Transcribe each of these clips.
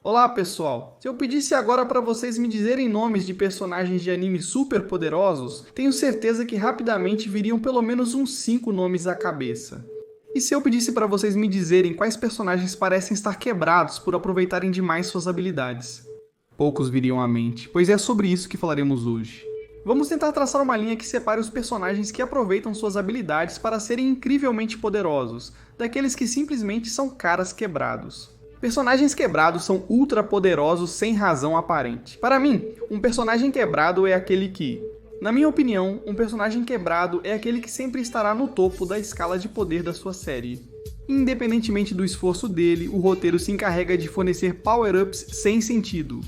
Olá pessoal, se eu pedisse agora para vocês me dizerem nomes de personagens de anime super poderosos, tenho certeza que rapidamente viriam pelo menos uns 5 nomes à cabeça. E se eu pedisse para vocês me dizerem quais personagens parecem estar quebrados por aproveitarem demais suas habilidades? Poucos viriam à mente, pois é sobre isso que falaremos hoje. Vamos tentar traçar uma linha que separe os personagens que aproveitam suas habilidades para serem incrivelmente poderosos, daqueles que simplesmente são caras quebrados. Personagens quebrados são ultra poderosos sem razão aparente. Para mim, um personagem quebrado é aquele que, na minha opinião, um personagem quebrado é aquele que sempre estará no topo da escala de poder da sua série. Independentemente do esforço dele, o roteiro se encarrega de fornecer power-ups sem sentido,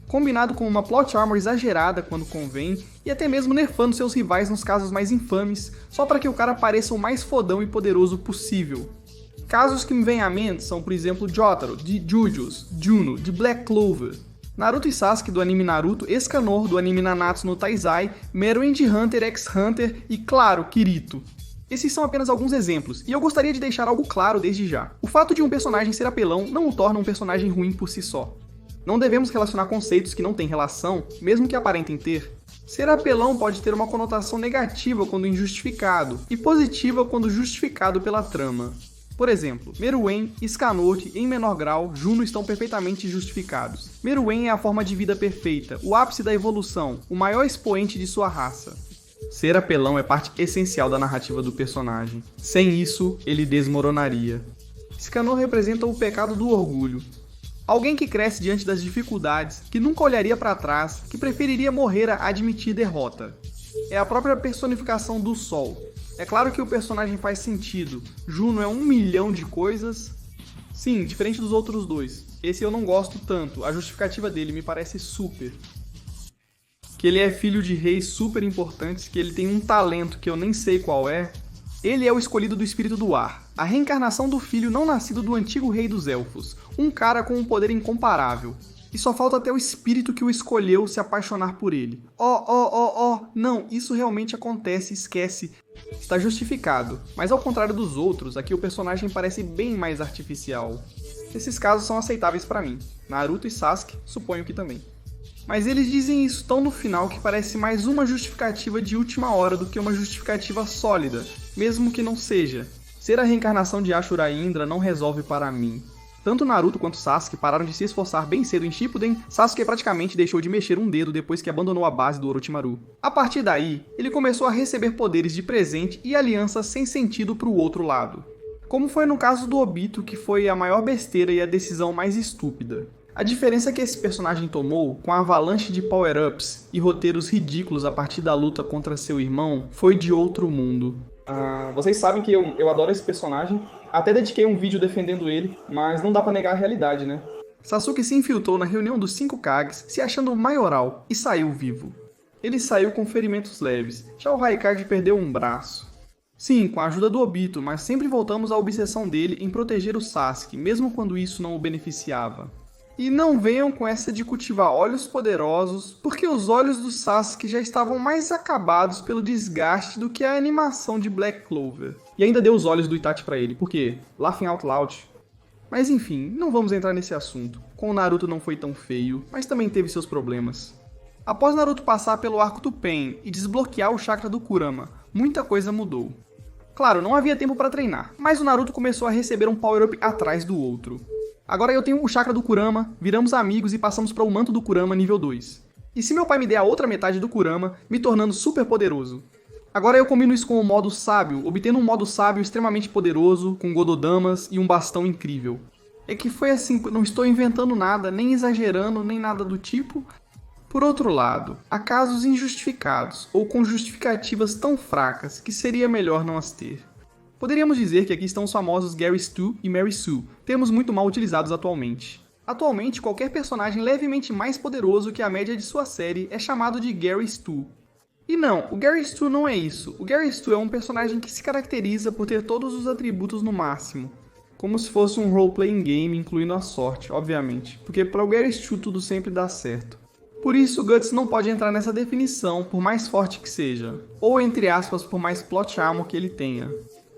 combinado com uma plot armor exagerada quando convém, e até mesmo nerfando seus rivais nos casos mais infames, só para que o cara pareça o mais fodão e poderoso possível. Casos que me vêm à mente são, por exemplo, Jotaro, de Jujutsu, Juno, de Black Clover, Naruto e Sasuke do anime Naruto, Escanor do anime Nanatsu no Taizai, Meruem de Hunter x Hunter e, claro, Kirito. Esses são apenas alguns exemplos, e eu gostaria de deixar algo claro desde já. O fato de um personagem ser apelão não o torna um personagem ruim por si só. Não devemos relacionar conceitos que não têm relação, mesmo que aparentem ter. Ser apelão pode ter uma conotação negativa quando injustificado, e positiva quando justificado pela trama. Por exemplo, Meruem, Escanor e, em menor grau, Juno estão perfeitamente justificados. Meruem é a forma de vida perfeita, o ápice da evolução, o maior expoente de sua raça. Ser apelão é parte essencial da narrativa do personagem. Sem isso, ele desmoronaria. Escanor representa o pecado do orgulho. Alguém que cresce diante das dificuldades, que nunca olharia para trás, que preferiria morrer a admitir derrota. É a própria personificação do Sol. É claro que o personagem faz sentido. Juno é 1 milhão de coisas. Sim, diferente dos outros dois. Esse eu não gosto tanto, a justificativa dele me parece super. Que ele é filho de reis super importantes, que ele tem um talento que eu nem sei qual é. Ele é o escolhido do espírito do ar, a reencarnação do filho não nascido do antigo rei dos elfos, um cara com um poder incomparável. E só falta até o espírito que o escolheu se apaixonar por ele. Não, isso realmente acontece, esquece. Está justificado, mas ao contrário dos outros, aqui o personagem parece bem mais artificial. Esses casos são aceitáveis pra mim. Naruto e Sasuke, suponho que também. Mas eles dizem isso tão no final que parece mais uma justificativa de última hora do que uma justificativa sólida, mesmo que não seja. Ser a reencarnação de Ashura Indra não resolve para mim. Tanto Naruto quanto Sasuke pararam de se esforçar bem cedo em Shippuden, Sasuke praticamente deixou de mexer um dedo depois que abandonou a base do Orochimaru. A partir daí, ele começou a receber poderes de presente e alianças sem sentido pro outro lado. Como foi no caso do Obito, que foi a maior besteira e a decisão mais estúpida. A diferença que esse personagem tomou, com a avalanche de power-ups e roteiros ridículos a partir da luta contra seu irmão, foi de outro mundo. Vocês sabem que eu adoro esse personagem, até dediquei um vídeo defendendo ele, mas não dá pra negar a realidade, né? Sasuke se infiltrou na reunião dos 5 Kages, se achando maioral, e saiu vivo. Ele saiu com ferimentos leves, já o Raikage perdeu um braço. Sim, com a ajuda do Obito, mas sempre voltamos à obsessão dele em proteger o Sasuke, mesmo quando isso não o beneficiava. E não venham com essa de cultivar olhos poderosos, porque os olhos do Sasuke já estavam mais acabados pelo desgaste do que a animação de Black Clover. E ainda deu os olhos do Itachi pra ele, porque laughing out loud. Mas enfim, não vamos entrar nesse assunto. Com o Naruto não foi tão feio, mas também teve seus problemas. Após Naruto passar pelo arco do Pain e desbloquear o chakra do Kurama, muita coisa mudou. Claro, não havia tempo para treinar, mas o Naruto começou a receber um power-up atrás do outro. Agora eu tenho o chakra do Kurama, viramos amigos e passamos para o manto do Kurama nível 2. E se meu pai me der a outra metade do Kurama, me tornando super poderoso? Agora eu combino isso com o modo sábio, obtendo um modo sábio extremamente poderoso, com Gododamas e um bastão incrível. É que foi assim, não estou inventando nada, nem exagerando, nem nada do tipo. Por outro lado, há casos injustificados, ou com justificativas tão fracas que seria melhor não as ter. Poderíamos dizer que aqui estão os famosos Gary Stu e Mary Sue, termos muito mal utilizados atualmente. Atualmente, qualquer personagem levemente mais poderoso que a média de sua série é chamado de Gary Stu. E não, o Gary Stu não é isso. O Gary Stu é um personagem que se caracteriza por ter todos os atributos no máximo. Como se fosse um role-playing game, incluindo a sorte, obviamente. Porque para o Gary Stu tudo sempre dá certo. Por isso, Guts não pode entrar nessa definição, por mais forte que seja. Ou, entre aspas, por mais plot armor que ele tenha.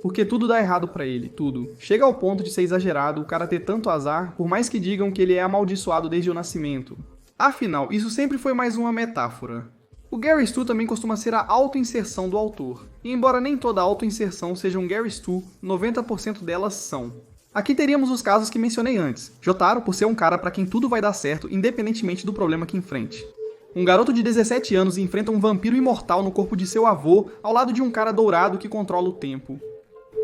Porque tudo dá errado pra ele, tudo. Chega ao ponto de ser exagerado o cara ter tanto azar, por mais que digam que ele é amaldiçoado desde o nascimento. Afinal, isso sempre foi mais uma metáfora. O Gary Stu também costuma ser a autoinserção do autor. E embora nem toda autoinserção seja um Gary Stu, 90% delas são. Aqui teríamos os casos que mencionei antes. Jotaro por ser um cara pra quem tudo vai dar certo, independentemente do problema que enfrente. Um garoto de 17 anos enfrenta um vampiro imortal no corpo de seu avô, ao lado de um cara dourado que controla o tempo.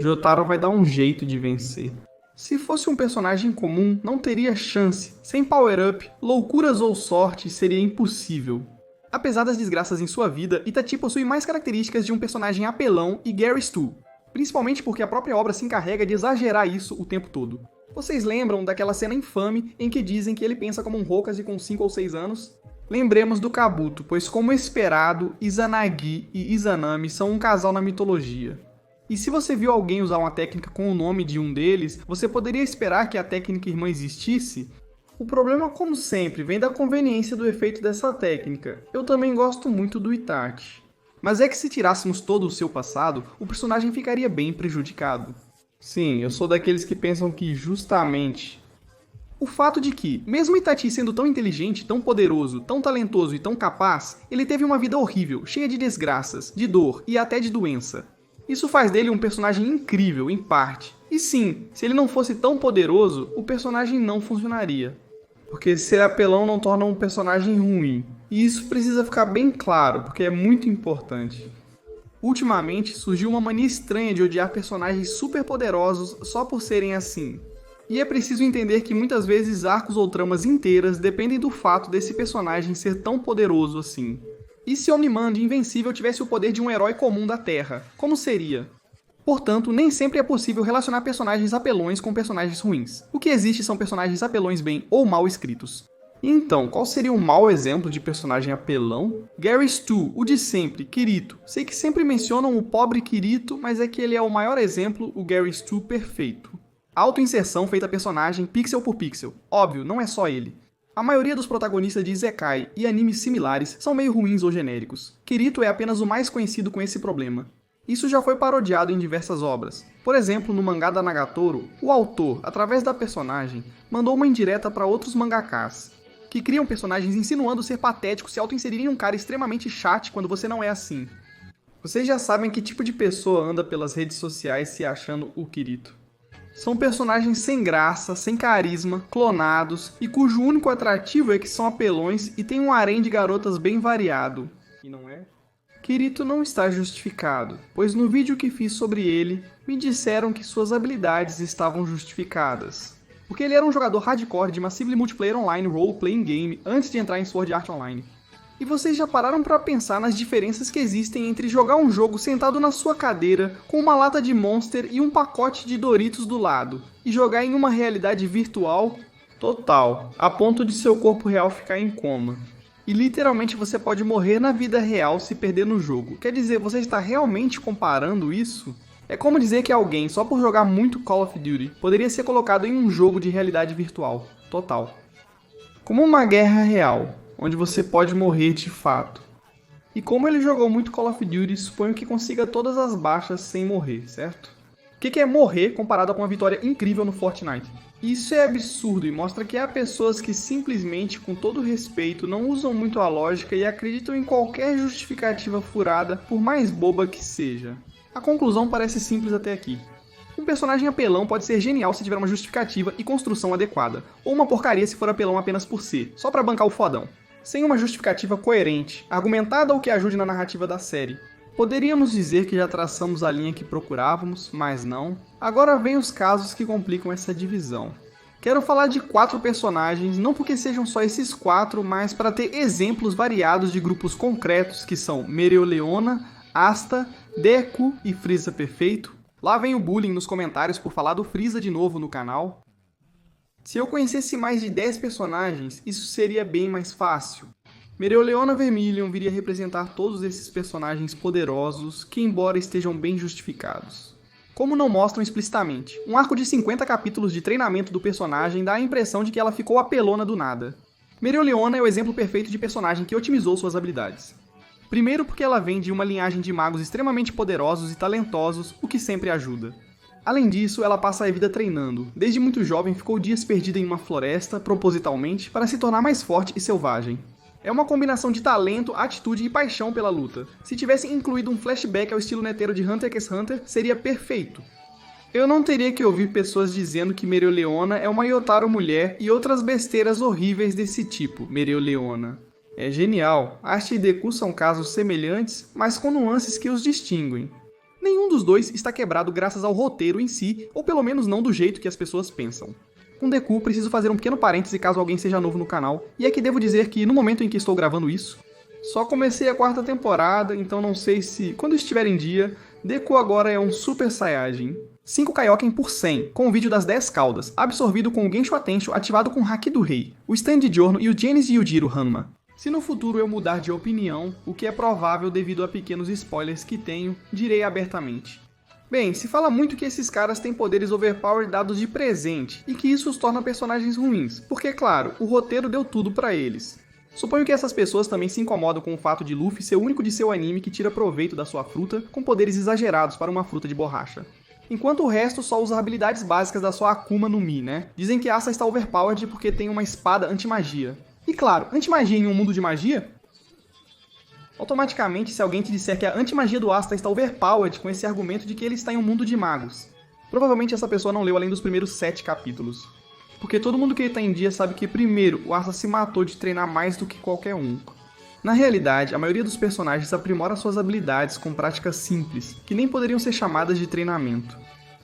Jotaro vai dar um jeito de vencer. Se fosse um personagem comum, não teria chance. Sem power-up, loucuras ou sorte, seria impossível. Apesar das desgraças em sua vida, Itachi possui mais características de um personagem apelão e Gary Stu, principalmente porque a própria obra se encarrega de exagerar isso o tempo todo. Vocês lembram daquela cena infame em que dizem que ele pensa como um Hokage com 5 ou 6 anos? Lembremos do Kabuto, pois como esperado, Izanagi e Izanami são um casal na mitologia. E se você viu alguém usar uma técnica com o nome de um deles, você poderia esperar que a técnica irmã existisse? O problema, como sempre, vem da conveniência do efeito dessa técnica. Eu também gosto muito do Itachi. Mas é que se tirássemos todo o seu passado, o personagem ficaria bem prejudicado. Sim, eu sou daqueles que pensam que justamente o fato de que, mesmo Itachi sendo tão inteligente, tão poderoso, tão talentoso e tão capaz, ele teve uma vida horrível, cheia de desgraças, de dor e até de doença. Isso faz dele um personagem incrível, em parte. E sim, se ele não fosse tão poderoso, o personagem não funcionaria. Porque ser apelão não torna um personagem ruim. E isso precisa ficar bem claro, porque é muito importante. Ultimamente, surgiu uma mania estranha de odiar personagens super poderosos só por serem assim. E é preciso entender que muitas vezes arcos ou tramas inteiras dependem do fato desse personagem ser tão poderoso assim. E se Omniman Invencível tivesse o poder de um herói comum da Terra, como seria? Portanto, nem sempre é possível relacionar personagens apelões com personagens ruins. O que existe são personagens apelões bem ou mal escritos. Então, qual seria um mau exemplo de personagem apelão? Gary Stu, o de sempre, Kirito. Sei que sempre mencionam o pobre Kirito, mas é que ele é o maior exemplo, o Gary Stu perfeito. Autoinserção feita personagem pixel por pixel. Óbvio, não é só ele. A maioria dos protagonistas de Isekai e animes similares são meio ruins ou genéricos. Kirito é apenas o mais conhecido com esse problema. Isso já foi parodiado em diversas obras. Por exemplo, no mangá da Nagatoro, o autor, através da personagem, mandou uma indireta para outros mangakas, que criam personagens insinuando ser patético se auto-inserirem em um cara extremamente chato quando você não é assim. Vocês já sabem que tipo de pessoa anda pelas redes sociais se achando o Kirito. São personagens sem graça, sem carisma, clonados, e cujo único atrativo é que são apelões e tem um harém de garotas bem variado. E não é? Kirito não está justificado, pois no vídeo que fiz sobre ele, me disseram que suas habilidades estavam justificadas. Porque ele era um jogador hardcore de Massively Multiplayer Online Role-Playing Game antes de entrar em Sword Art Online. E vocês já pararam para pensar nas diferenças que existem entre jogar um jogo sentado na sua cadeira, com uma lata de Monster e um pacote de Doritos do lado, e jogar em uma realidade virtual total, a ponto de seu corpo real ficar em coma. E literalmente você pode morrer na vida real se perder no jogo. Quer dizer, você está realmente comparando isso? É como dizer que alguém, só por jogar muito Call of Duty, poderia ser colocado em um jogo de realidade virtual total. Como uma guerra real, onde você pode morrer de fato. E como ele jogou muito Call of Duty, suponho que consiga todas as baixas sem morrer, certo? O que é morrer comparado com uma vitória incrível no Fortnite? Isso é absurdo e mostra que há pessoas que simplesmente, com todo respeito, não usam muito a lógica e acreditam em qualquer justificativa furada, por mais boba que seja. A conclusão parece simples até aqui. Um personagem apelão pode ser genial se tiver uma justificativa e construção adequada, ou uma porcaria se for apelão apenas por ser, só pra bancar o fodão. Sem uma justificativa coerente, argumentada ou que ajude na narrativa da série. Poderíamos dizer que já traçamos a linha que procurávamos, mas não. Agora vem os casos que complicam essa divisão. Quero falar de 4 personagens, não porque sejam só esses 4, mas para ter exemplos variados de grupos concretos que são Mereoleona, Asta, Deku e Frieza Perfeito. Lá vem o bullying nos comentários por falar do Frieza de novo no canal. Se eu conhecesse mais de 10 personagens, isso seria bem mais fácil. Mereoleona Vermilion viria representar todos esses personagens poderosos que, embora estejam bem justificados. Como não mostram explicitamente, um arco de 50 capítulos de treinamento do personagem dá a impressão de que ela ficou apelona do nada. Mereoleona é o exemplo perfeito de personagem que otimizou suas habilidades. Primeiro porque ela vem de uma linhagem de magos extremamente poderosos e talentosos, o que sempre ajuda. Além disso, ela passa a vida treinando. Desde muito jovem ficou dias perdida em uma floresta, propositalmente, para se tornar mais forte e selvagem. É uma combinação de talento, atitude e paixão pela luta. Se tivesse incluído um flashback ao estilo neteiro de Hunter x Hunter, seria perfeito. Eu não teria que ouvir pessoas dizendo que Mereoleona é uma Yotaro mulher e outras besteiras horríveis desse tipo, Mereoleona. É genial, Asta e Deku são casos semelhantes, mas com nuances que os distinguem. Nenhum dos dois está quebrado graças ao roteiro em si, ou pelo menos não do jeito que as pessoas pensam. Com Deku, preciso fazer um pequeno parêntese caso alguém seja novo no canal, e é que devo dizer que no momento em que estou gravando isso, só comecei a 4ª temporada, então não sei se, quando estiver em dia, Deku agora é um Super Saiyajin. 5 Kaioken por 100, com o vídeo das 10 caudas, absorvido com o Gensho Atensho ativado com o Haki do Rei, o Stand de Giorno e o Genesis Yujiro Hanma. Se no futuro eu mudar de opinião, o que é provável devido a pequenos spoilers que tenho, direi abertamente. Bem, se fala muito que esses caras têm poderes overpower dados de presente, e que isso os torna personagens ruins, porque claro, o roteiro deu tudo pra eles. Suponho que essas pessoas também se incomodam com o fato de Luffy ser o único de seu anime que tira proveito da sua fruta com poderes exagerados para uma fruta de borracha. Enquanto o resto só usa habilidades básicas da sua Akuma no Mi, né? Dizem que Asta está overpowered porque tem uma espada anti-magia. E claro, anti-magia em um mundo de magia? Automaticamente, se alguém te disser que a anti-magia do Asta está overpowered com esse argumento de que ele está em um mundo de magos, provavelmente essa pessoa não leu além dos primeiros 7 capítulos. Porque todo mundo que está em dia sabe que primeiro, o Asta se matou de treinar mais do que qualquer um. Na realidade, a maioria dos personagens aprimora suas habilidades com práticas simples, que nem poderiam ser chamadas de treinamento.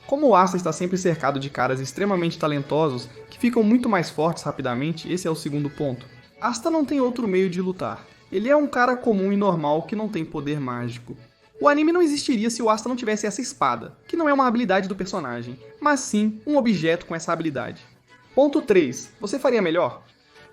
Como o Asta está sempre cercado de caras extremamente talentosos, que ficam muito mais fortes rapidamente, esse é o segundo ponto. Asta não tem outro meio de lutar. Ele é um cara comum e normal que não tem poder mágico. O anime não existiria se o Asta não tivesse essa espada, que não é uma habilidade do personagem, mas sim um objeto com essa habilidade. Ponto 3. Você faria melhor?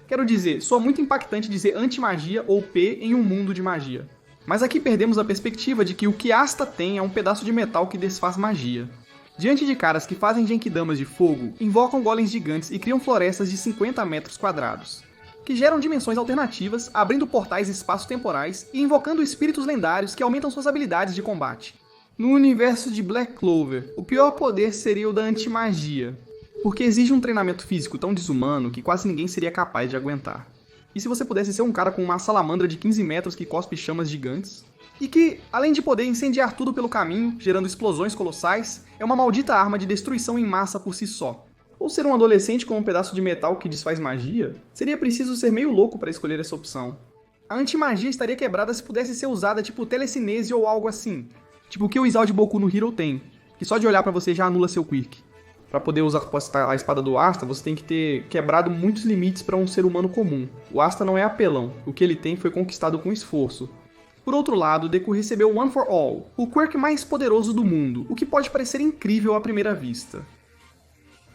Quero dizer, soa muito impactante dizer anti-magia ou P em um mundo de magia. Mas aqui perdemos a perspectiva de que o que Asta tem é um pedaço de metal que desfaz magia. Diante de caras que fazem Genkidamas de fogo, invocam golems gigantes e criam florestas de 50 metros quadrados, que geram dimensões alternativas, abrindo portais espaço-temporais e invocando espíritos lendários que aumentam suas habilidades de combate. No universo de Black Clover, o pior poder seria o da anti-magia, porque exige um treinamento físico tão desumano que quase ninguém seria capaz de aguentar. E se você pudesse ser um cara com uma salamandra de 15 metros que cospe chamas gigantes? E que, além de poder incendiar tudo pelo caminho, gerando explosões colossais, é uma maldita arma de destruição em massa por si só. Ou ser um adolescente com um pedaço de metal que desfaz magia? Seria preciso ser meio louco para escolher essa opção. A anti-magia estaria quebrada se pudesse ser usada tipo telecinese ou algo assim. Tipo o que o Izao de Boku no Hero tem, que só de olhar pra você já anula seu Quirk. Pra poder usar a espada do Asta, você tem que ter quebrado muitos limites para um ser humano comum. O Asta não é apelão, o que ele tem foi conquistado com esforço. Por outro lado, Deku recebeu One for All, o quirk mais poderoso do mundo, o que pode parecer incrível à primeira vista.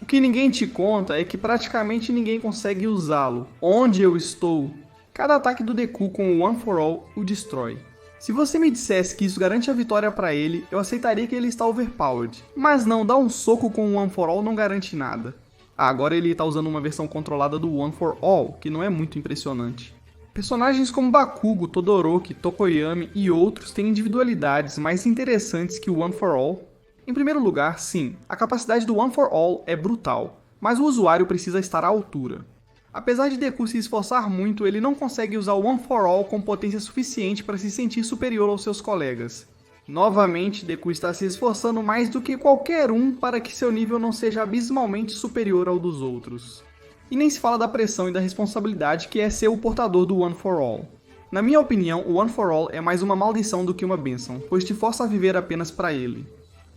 O que ninguém te conta é que praticamente ninguém consegue usá-lo. Onde eu estou? Cada ataque do Deku com o One for All o destrói. Se você me dissesse que isso garante a vitória pra ele, eu aceitaria que ele está overpowered. Mas não, dar um soco com o One for All não garante nada. Agora ele está usando uma versão controlada do One for All, que não é muito impressionante. Personagens como Bakugo, Todoroki, Tokoyami e outros têm individualidades mais interessantes que o One for All. Em primeiro lugar, sim, a capacidade do One for All é brutal, mas o usuário precisa estar à altura. Apesar de Deku se esforçar muito, ele não consegue usar o One for All com potência suficiente para se sentir superior aos seus colegas. Novamente, Deku está se esforçando mais do que qualquer um para que seu nível não seja abismalmente superior ao dos outros. E nem se fala da pressão e da responsabilidade que é ser o portador do One for All. Na minha opinião, o One for All é mais uma maldição do que uma bênção, pois te força a viver apenas para ele.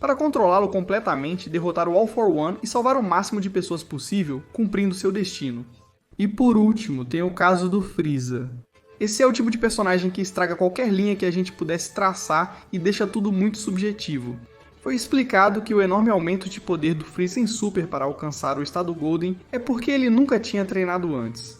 Para controlá-lo completamente, derrotar o All for One e salvar o máximo de pessoas possível, cumprindo seu destino. E por último, tem o caso do Freeza. Esse é o tipo de personagem que estraga qualquer linha que a gente pudesse traçar e deixa tudo muito subjetivo. Foi explicado que o enorme aumento de poder do Freeza em Super para alcançar o estado Golden é porque ele nunca tinha treinado antes.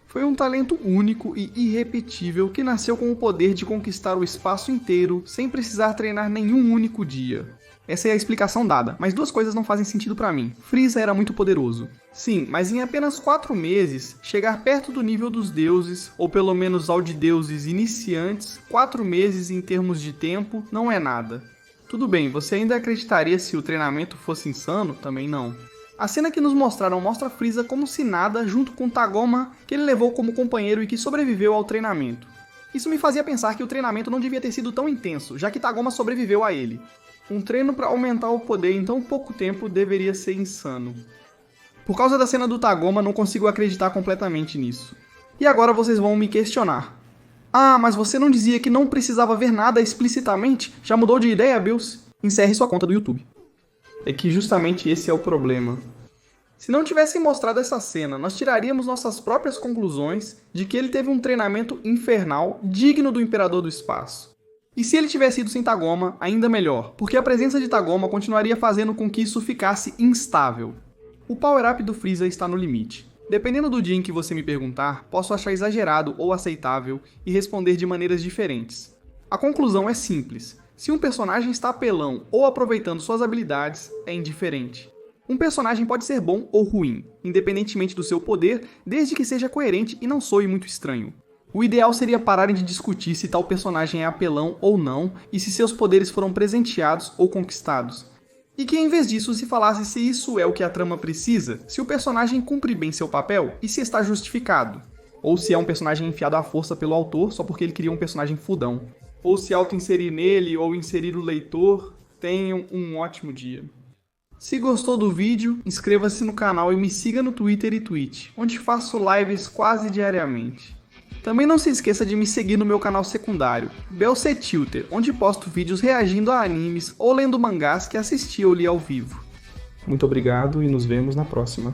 Foi um talento único e irrepetível que nasceu com o poder de conquistar o espaço inteiro sem precisar treinar nenhum único dia. Essa é a explicação dada, mas duas coisas não fazem sentido pra mim. Freeza era muito poderoso. Sim, mas em apenas 4 meses, chegar perto do nível dos deuses, ou pelo menos ao de deuses iniciantes, 4 meses em termos de tempo, não é nada. Tudo bem, você ainda acreditaria se o treinamento fosse insano? Também não. A cena que nos mostraram mostra Freeza como se nada junto com Tagoma, que ele levou como companheiro e que sobreviveu ao treinamento. Isso me fazia pensar que o treinamento não devia ter sido tão intenso, já que Tagoma sobreviveu a ele. Um treino para aumentar o poder em tão pouco tempo deveria ser insano. Por causa da cena do Tagoma, não consigo acreditar completamente nisso. E agora vocês vão me questionar. Ah, mas você não dizia que não precisava ver nada explicitamente? Já mudou de ideia, Bills? Encerre sua conta do YouTube. É que justamente esse é o problema. Se não tivessem mostrado essa cena, nós tiraríamos nossas próprias conclusões de que ele teve um treinamento infernal digno do Imperador do Espaço. E se ele tivesse ido sem Tagoma, ainda melhor, porque a presença de Tagoma continuaria fazendo com que isso ficasse instável. O power-up do Freeza está no limite. Dependendo do dia em que você me perguntar, posso achar exagerado ou aceitável e responder de maneiras diferentes. A conclusão é simples. Se um personagem está apelão ou aproveitando suas habilidades, é indiferente. Um personagem pode ser bom ou ruim, independentemente do seu poder, desde que seja coerente e não soe muito estranho. O ideal seria pararem de discutir se tal personagem é apelão ou não e se seus poderes foram presenteados ou conquistados. E que em vez disso se falasse se isso é o que a trama precisa, se o personagem cumpre bem seu papel e se está justificado. Ou se é um personagem enfiado à força pelo autor só porque ele queria um personagem fudão. Ou se auto-inserir nele ou inserir o leitor. Tenham um ótimo dia. Se gostou do vídeo, inscreva-se no canal e me siga no Twitter e Twitch, onde faço lives quase diariamente. Também não se esqueça de me seguir no meu canal secundário, BelCTutor, onde posto vídeos reagindo a animes ou lendo mangás que assisti ou li ao vivo. Muito obrigado e nos vemos na próxima.